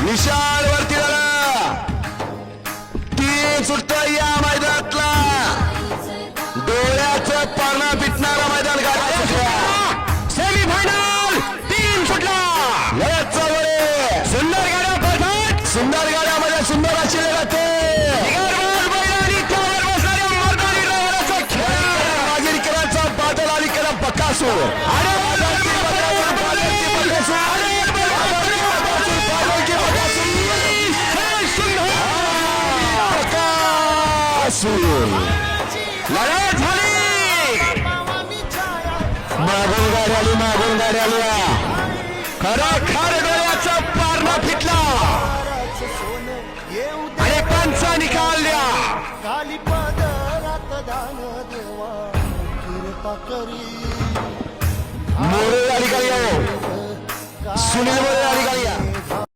विशाल वरती झाला तीन सुटतो या मैदानातला डोळ्याचं पारणा पिटणारा मैदान सेमीफायनल तीन सुटला सुंदर गाड्या पडतात सुंदर गाड्यामध्ये सुंदर अशी जाते बादल आणि केला बकासूर लढत झाली मागून गाडी आली खरा खर डोळ्याचा पारणा फिटला आणि पंचा निकाल द्या मोरे अलीकडे सुनील मोरे अलीकडे